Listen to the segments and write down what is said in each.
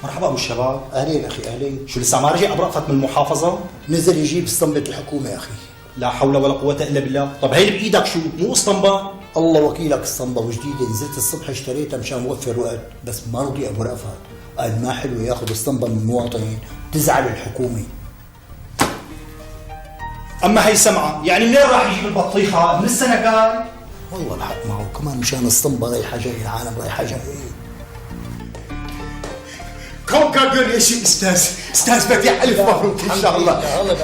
مرحبا ابو الشباب. اهلين اخي اهلين. شو لسه ما رجع ابو رأفت من المحافظه؟ نزل يجيب اسطمبة الحكومة يا اخي. لا حول ولا قوه الا بالله. طب هي اللي بايدك شو مو اسطمبه؟ الله وكيلك اسطمبة وجديدة، نزلت الصبح اشتريتها مشان اوفر وقت، بس ما رضي ابو رأفت، قال ما حلو ياخذ اسطمبة من المواطنين، تزعل الحكومة. اما هي سمعه، يعني منين راح يجيب البطيخه؟ من السنغال؟ والله الحق معه كمان مشان اسطمبة رايحة جاي، العالم رايحة جاي. كونجراتيوليشن استاذ بديع، الف مبروك ان شاء الله.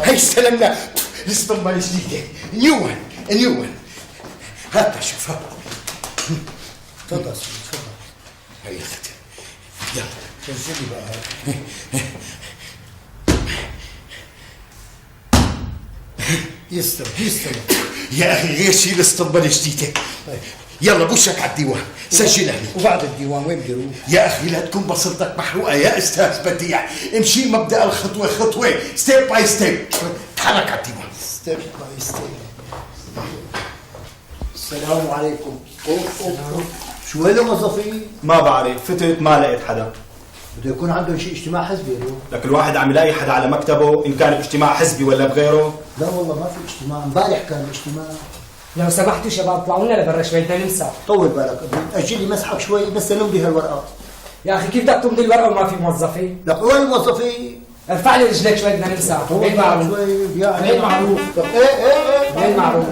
هي استلمنا الاسطمبة الجديدة، نيو ون. هات شوفها. تفضل تفضل. هي اختي يلا نزلي بقى. يستلم. يا اخي غير شيء الاسطمبة الجديدة. يلا بوشك على الديوان، سجلها لي. وبعد الديوان وين بدي اروح؟ يا اخي لا تكون بصيرتك محروقة يا استاذ بديع، امشي مبدأ الخطوة خطوة، ستيب باي ستيب. تحرك على الديوان. ستيب باي ستيب. السلام عليكم. أوف. شو هذا موظفين؟ ما بعرف، فتت ما لقيت حدا. بده يكون عندهم شيء اجتماع حزبي اليوم. لك الواحد عم يلاقي حدا على مكتبه ان كان باجتماع حزبي ولا بغيره. لا والله ما في اجتماع، امبارح كان اجتماع. لو سمحتوا شباب طلعوا لنا لبرا شوي بدنا نمسح. طول بالك اجل لي مسحك شوي بس نمضي هالورقات. يا اخي كيف بدك تمضي الورقه وما في موظفين؟ لك وين الموظفين؟ ارفع لي رجلك شوي بدنا نمسح. طول غير معروف. شوي يعني غير معروف. طب ايه غير معروف.